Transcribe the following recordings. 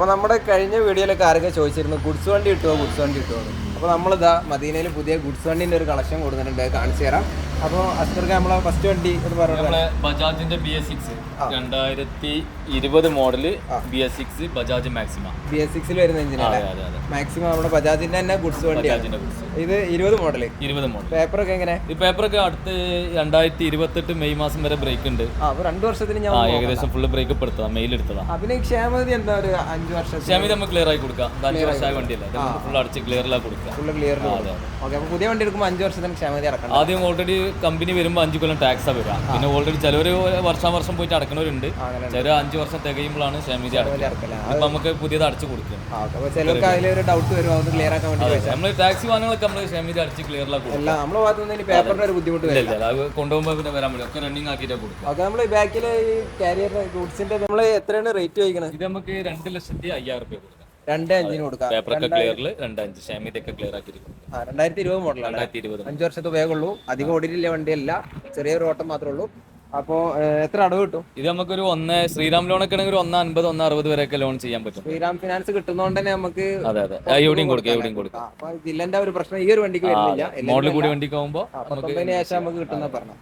അപ്പോൾ നമ്മുടെ കഴിഞ്ഞ വീഡിയോയിലൊക്കെ ആരൊക്കെ ചോദിച്ചിരുന്നു ഗുഡ്സ് വണ്ടി കിട്ടുമോ അപ്പോൾ നമ്മളിതാ മദീനയിൽ പുതിയ ഗുഡ്സ് വണ്ടിൻ്റെ ഒരു കളക്ഷൻ കൊടുക്കുന്നുണ്ട്, കാണിച്ചു തരാം. അപ്പോൾ അസ്കർക്ക് നമ്മളെ ഫസ്റ്റ് വണ്ടി എന്ന് പറയുന്നത് ബജാജിന്റെ BS6 2020 model BS6 Bajaj maxima BS6 വരുന്ന എഞ്ചിനാണ്. മാക്സിമം നമ്മുടെ ബജാജിന്റെ തന്നെ ഗുഡ്സ് വണ്ടിയാണ്. ഇത് 20 മോഡൽ. പേപ്പറൊക്കെ എങ്ങനെ? ഈ പേപ്പറൊക്കെ അടുത്ത് 2028 മെയ് മാസം വരെ ബ്രേക്ക് ഉണ്ട്. അപ്പോൾ 2 വർഷത്തിന് ഞാൻ ഏകദേശം ഫുള്ള് ബ്രേക്ക് ഇപ്പൊ എടുത്തതാ, മെയിൽ എടുത്തതാ. അതിന് ക്ഷേമതി എന്താ ഒരു 5 വർഷം ക്ഷേമതി നമുക്ക് ക്ലിയർ ആയി കൊടുക്കാം. 5 വർഷമായ വണ്ടിയല്ല, ഫുൾ അടിച്ച് ക്ലിയറിലാക്കി കൊടുക്കാം. പുതിയ വണ്ടി എടുക്കുമ്പോൾ 5 വർഷത്തിന് ക്ഷേമതി അടക്കണം. ആദ്യം ഓൾറെഡി കമ്പനി വരുമ്പോൾ 5 കൊല്ലം ടാക്സാ വരിക. പിന്നെ ഓൾറെഡി ചിലവര് വർഷം പോയിട്ട് അടക്കണവരുണ്ട്. ചില 5 വർഷം തികയുമ്പോഴാണ് ക്ഷേമതി അടക്കുക. അപ്പൊ നമുക്ക് പുതിയത് അടച്ചു കൊടുക്കും. ചിലർക്ക് അതിലൊരു ഡൗട്ട് വരും, അത് ക്ലിയർ ആക്കാൻ വേണ്ടി നമ്മൾ ടാക്സി വാഹനങ്ങളൊക്കെ നമ്മൾ ക്ഷേമതി അടിച്ച് ക്ലിയറിലാക്കി കൊടുക്കും. നമ്മുടെ ഭാഗത്തുനിന്ന് പേപ്പറിന്റെ ഒരു ബുദ്ധിമുട്ട് വരില്ല. അത് കൊണ്ടുപോകുമ്പോൾ പിന്നെ വരാൻ പറ്റും, ഒക്കെ റണ്ണിങ് ആക്കിയിട്ട് കൊടുക്കും. ഓക്കെ, നമ്മൾ ബാക്കിലെ ഈ കാരിയർ ഗൂഡ്സിന്റെ നമ്മൾ എത്രയാണ് റേറ്റ് ചോദിക്കുന്നത്? ഇത് നമുക്ക് 2,05,000 രൂപ കൊടുക്കാം. 2,500 കൊടുക്കാം. പേപ്പറൊക്കെ ക്ലിയറിൽ 2,500 ക്ഷേമതൊക്കെ ക്ലിയർ ആക്കിയിരിക്കും. 2020 മോഡലാണ്. 5 വർഷത്തെ ഉപയോഗമുള്ളൂ. അധികം ഓടിയില്ല വണ്ടിയല്ല, ചെറിയൊരു ഓട്ടം മാത്രമേ ഉള്ളൂ. അപ്പോൾ എത്ര അടവ് കിട്ടും? ഇത് നമുക്കൊരു ശ്രീറാം ലോൺ ഒക്കെ ആണെങ്കിൽ 1,50, 1,60 വരെയൊക്കെ ലോൺ ചെയ്യാൻ പറ്റും. ശ്രീറാം ഫിനാൻസ് കിട്ടുന്നതുകൊണ്ട് തന്നെ നമുക്ക് എവിടെയും കൊടുക്കാം. അപ്പൊ ജില്ലന്റെ ഒരു പ്രശ്നം ഈ ഒരു വണ്ടിക്ക് വരുന്നില്ല. മോഡൽ കൂടി വണ്ടിക്ക് ആകുമ്പോൾ 19 ശേഷം നമുക്ക് കിട്ടുന്ന പറഞ്ഞു.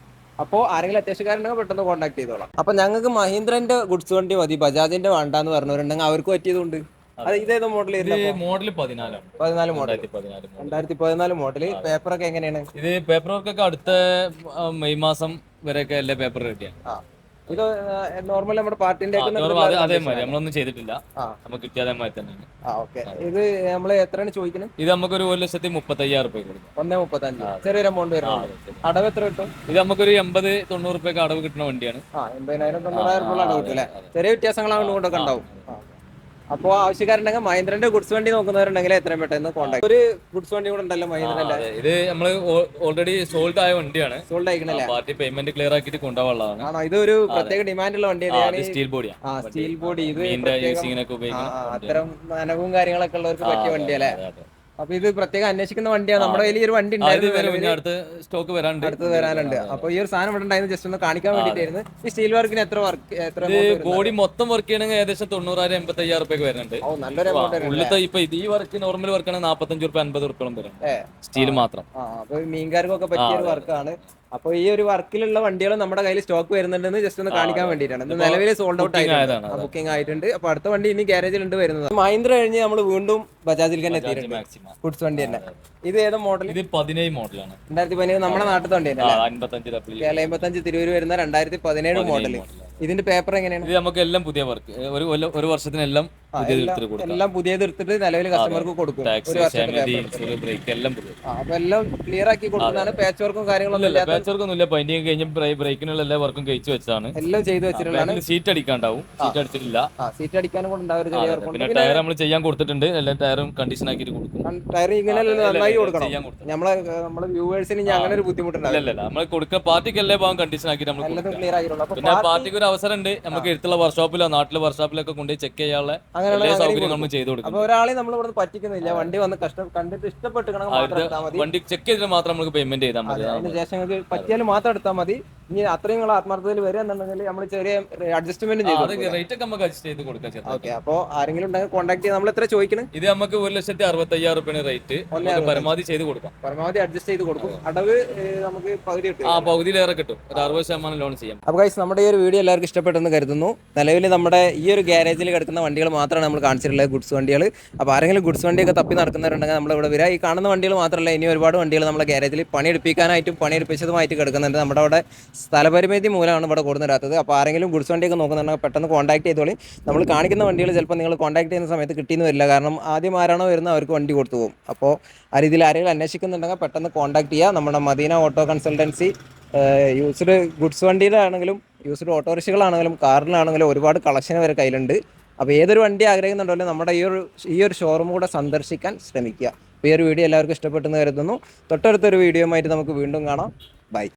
അപ്പോൾ ആരെങ്കിലും അത്യാവശ്യക്കാരുണ്ടെങ്കിൽ പെട്ടെന്ന് കോൺടാക്ട് ചെയ്തോളാം. അപ്പൊ ഞങ്ങൾക്ക് മഹീന്ദ്രന്റെ ഗുഡ്സ് വണ്ടി മതി, ബജാജിന്റെ വേണ്ടാന്ന് പറഞ്ഞവരുണ്ടെങ്കിൽ അവർക്ക് പറ്റിയതുകൊണ്ട് ഇതേതോ മോഡൽ? Model 14 model. 2014 മോഡൽ. പേപ്പറൊക്കെ എങ്ങനെയാണ്? ഇത് പേപ്പർ വർക്കൊക്കെ അടുത്ത മെയ് മാസം വരെയൊക്കെ എല്ലാ പേപ്പർ റെഡിയാണ്. ഇത് നോർമൽ നമ്മുടെ പാർട്ടിന്റെ അതേമാതിരി നമ്മളൊന്നും ചെയ്തിട്ടില്ല, നമുക്ക് കിട്ടിയതേമാതിരി തന്നെയാണ്. ഇത് നമ്മൾ എത്രയാണ് ചോദിക്കുന്നത്? ഇത് നമുക്കൊരു 1,35,000 രൂപ കൊടുക്കും. 1,35,000 ചെറിയൊരു എമൗണ്ട് വരും. അടവ് എത്ര കിട്ടും? ഇത് നമുക്കൊരു 80-90 രൂപയ്ക്ക് അടവ് കിട്ടുന്ന വണ്ടിയാണ്. 80,000-90,000 അടവ് കിട്ടില്ല. ചെറിയ വ്യത്യാസങ്ങളാണ് കൊണ്ടൊക്കെ ഉണ്ടാവും. അപ്പോൾ ആവശ്യക്കാരുണ്ടെങ്കിൽ മഹീന്ദ്രന്റെ ഗുഡ്സ് വണ്ടി നോക്കുന്നവരുണ്ടെങ്കിൽ എത്രയും പെട്ടെന്ന് കോൺടാക്ട്. ഒരു ഗുഡ്സ് വണ്ടി കൂടെ ഉണ്ടല്ലോ മഹീന്ദ്രന്റെ. ഇത് നമ്മള് ഓൾറെഡി സോൾഡ് ആയ വണ്ടിയാണ്. സോൾഡ് ആയിക്കണല്ലേ? പാർട്ടി പേയ്മെന്റ് ക്ലിയർ ആക്കിയിട്ട് കൊണ്ടുപോകാനുള്ളതാണ്. ആണോ? ഇതൊരു പ്രത്യേക ഡിമാൻഡുള്ള വണ്ടിയാണ്. സ്റ്റീൽ ബോഡിയാ. Steel body. ഇത് അത്തരം നനവും കാര്യങ്ങളൊക്കെ ഉള്ളവർക്ക് പറ്റിയ വണ്ടിയല്ലേ? അപ്പൊ ഇത് പ്രത്യേകം അന്വേഷിക്കുന്ന വണ്ടിയാണ്. നമ്മുടെ കയ്യിൽ ഈ ഒരു വണ്ടി അടുത്ത് സ്റ്റോക്ക് വരാനുണ്ട്. അപ്പൊ ഈ ഒരു സാധനം ഇവിടെ ഉണ്ടായിരുന്നു, ജസ്റ്റ് ഒന്ന് കാണിക്കാൻ വേണ്ടിട്ടായിരുന്നു. ഈ സ്റ്റീൽ വർക്കിന് എത്ര ബോഡി മൊത്തം വർക്ക് ചെയ്യണമെങ്കിൽ ഏകദേശം 90,000-85,000 രൂപയ്ക്ക് വരുന്നുണ്ട്. നല്ലൊരു ഉള്ളത്തെ ഇപ്പൊ ഈ വർക്ക് നോർമൽ വർക്കാണ് 45 രൂപ 50 രൂപയോളം വരും സ്റ്റീൽ മാത്രം. അപ്പൊ മീൻകാർക്കൊക്കെ പറ്റിയ ഒരു വർക്കാണ്. അപ്പൊ ഈ ഒരു വർക്കിലുള്ള വണ്ടികൾ നമ്മുടെ കയ്യിൽ സ്റ്റോക്ക് വരുന്നുണ്ടെന്ന് ജസ്റ്റ് ഒന്ന് കാണിക്കാൻ വേണ്ടിയിട്ടാണ്. നിലവിൽ സോൾഡ് ഔട്ട് ആയിട്ടുണ്ട്, ബുക്കിംഗ് ആയിട്ടുണ്ട്. അപ്പൊ അടുത്ത വണ്ടി ഇനി ഗ്യാരേജിൽ ഉണ്ട് വരുന്നത്. മഹീന്ദ്ര കഴിഞ്ഞ് നമ്മൾ വീണ്ടും ബജാജിൽ തന്നെ എത്തിയിട്ടുണ്ട്. ഗുഡ്സ് വണ്ടി തന്നെ. ഇത് ഏതാ മോഡൽ? ഇത് 17 മോഡലാണ്. 2017 നമ്മുടെ നാട്ടിൽ വണ്ടി തന്നെ. 55 തിരൂര് വരുന്ന 2017 മോഡൽ. ഇതിന്റെ പേപ്പർ എങ്ങനെയാണ്? ഇത് നമുക്ക് എല്ലാം പുതിയ വർക്ക്, ഒരു വർഷത്തിനെല്ലാം എല്ലാം പുതിയത് എടുത്തിട്ട് നിലവിൽ കസ്റ്റമർക്ക് കൊടുക്കും. അപ്പൊ എല്ലാം ക്ലിയർ ആക്കി കൊടുക്കുന്നതാണ്. പാച്ച് വർക്കും കാര്യങ്ങളൊന്നും ഒന്നുമില്ല. പെയിന്റിംഗ് കഴിഞ്ഞ ബ്രേക്കിനുള്ള എല്ലാ വർക്കും കഴിച്ചു വെച്ചതാണ്. എല്ലാം ചെയ്തു വെച്ചിട്ടുള്ളതാണ്. സീറ്റ് അടിക്കാണ്ടാവും, സീറ്റ് അടിച്ചിട്ടില്ല. സീറ്റ് അടിക്കാനും കൂടെ ഉണ്ടാവും. പിന്നെ ടയർ നമ്മൾ ചെയ്യാൻ കൊടുത്തിട്ടുണ്ട്, എല്ലാ ടയറും കണ്ടീഷൻ ആക്കിയിട്ട് കൊടുക്കും. ടയർ ഇങ്ങനെ നന്നായി കൊടുക്കണം. നമ്മളെ വ്യൂവേഴ്സിന് അങ്ങനെ ഒരു ബുദ്ധിമുട്ടുണ്ടാവില്ല. നമ്മൾ കൊടുക്കുക പാർട്ടിക്ക് എല്ലാ ഭാഗം കണ്ടീഷൻ ആക്കിയിട്ട് നമ്മൾ ക്ലിയർ ആക്കിയിട്ടുള്ളൂ. പിന്നെ പാർട്ടിക്ക് ഒരു അവസരം ഉണ്ട്, നമുക്ക് എടുത്തുള്ള വർക്ക്ഷോപ്പിലോ നാട്ടിലെ വർക്ക്ഷോപ്പിലൊക്കെ കൊണ്ടുപോയി ചെക്ക് ചെയ്യാനുള്ള സൗകര്യം നമ്മൾ ചെയ്തു കൊടുക്കും. അപ്പൊ ഒരാളെ നമ്മൾ ഇവിടെ പറ്റിക്കുന്നില്ല. വണ്ടി വന്ന് കണ്ടിട്ട് ഇഷ്ടപ്പെട്ട് വണ്ടി ചെക്ക് ചെയ്തിട്ട് മാത്രം നമുക്ക് പേയ്മെന്റ് ചെയ്താൽ മതി. അതിന് ശേഷം പറ്റിയാലും മാത്രം എടുത്താൽ മതി. ഇനി അത്രയും ആത്മാർത്ഥതയിൽ വരിക എന്നുണ്ടെങ്കിൽ നമ്മൾ ചെറിയ അഡ്ജസ്റ്റ്മെന്റ് റേറ്റ് ഒക്കെ നമുക്ക് അഡ്ജസ്റ്റ് ചെയ്ത് കൊടുക്കാം. ഓക്കെ, അപ്പോൾ ആരെങ്കിലും ഉണ്ടെങ്കിൽ കോൺടാക്ട് ചെയ്ത് നമ്മൾ എത്ര ചോദിക്കണം? ഇത് നമുക്ക് 1,65,000 രൂപയാണ് റേറ്റ്. പരമാവധി ചെയ്ത് കൊടുക്കാം, പരമാവധി അഡ്ജസ്റ്റ് ചെയ്ത് കൊടുക്കും. അടവ് നമുക്ക് പകുതി കിട്ടും. പകുതിയിലേറെ കിട്ടും. ഒരു 60% ലോൺ ചെയ്യാം. അപ്പോൾ ഗൈസ്, നമ്മുടെ ഈ ഒരു വീഡിയോ എല്ലാവർക്കും ഇഷ്ടപ്പെട്ടെന്ന് കരുതുന്നു. നിലവിൽ നമ്മുടെ ഈ ഒരു ഗ്യാരേജിൽ കിടക്കുന്ന വണ്ടികൾ മാത്രമാണ് നമ്മൾ കാണിച്ചിട്ടുള്ളത്, ഗുഡ്സ് വണ്ടികൾ. അപ്പോൾ ആരെങ്കിലും ഗുഡ്സ് വണ്ടിയൊക്കെ തപ്പി നടക്കുന്നവരുണ്ടെങ്കിൽ നമ്മളിവിടെ വരിക. ഈ കാണുന്ന വണ്ടികൾ മാത്രമല്ല, ഇനി ഒരുപാട് വണ്ടികൾ നമ്മുടെ ഗ്യാരേജിൽ പണിയെടുപ്പിക്കാനായിട്ടും പണിയെടുപ്പിച്ചതുമായിട്ട് കിടക്കുന്നുണ്ട്. നമ്മുടെ അവിടെ സ്ഥലപരിമിതി മൂലമാണ് ഇവിടെ കൊടുന്നിടാത്തത്. അപ്പോൾ ആരെങ്കിലും ഗുഡ്സ് വണ്ടിയൊക്കെ നോക്കുന്നുണ്ടെങ്കിൽ പെട്ടെന്ന് കോൺടാക്ട് ചെയ്തോളി. നമ്മൾ കാണിക്കുന്ന വണ്ടികൾ ചിലപ്പോൾ നിങ്ങൾ കോൺടാക്ട് ചെയ്യുന്ന സമയത്ത് കിട്ടിയെന്ന് വരില്ല. കാരണം ആദ്യം ആരാണോ വരുന്നത് അവർക്ക് വണ്ടി കൊടുത്തു പോകും. അപ്പോൾ ആ രീതിയിൽ ആരെങ്കിലും അന്വേഷിക്കുന്നുണ്ടെങ്കിൽ പെട്ടെന്ന് കോൺടാക്ട് ചെയ്യുക. നമ്മുടെ Madina auto consultancy used goods വണ്ടിയിലാണെങ്കിലും യൂസ്ഡ് ഓട്ടോറിക്ഷകളാണെങ്കിലും കാറിലാണെങ്കിലും ഒരുപാട് കളക്ഷൻ വരെ കയ്യിലുണ്ട്. അപ്പോൾ ഏതൊരു വണ്ടി ആഗ്രഹിക്കുന്നുണ്ടല്ലോ നമ്മുടെ ഈ ഒരു ഷോറൂം കൂടെ സന്ദർശിക്കാൻ ശ്രമിക്കുക. അപ്പോൾ ഈ ഒരു വീഡിയോ എല്ലാവർക്കും ഇഷ്ടപ്പെട്ടെന്ന് കരുതുന്നു. തൊട്ടടുത്തൊരു വീഡിയോയുമായിട്ട് നമുക്ക് വീണ്ടും കാണാം. ബൈ.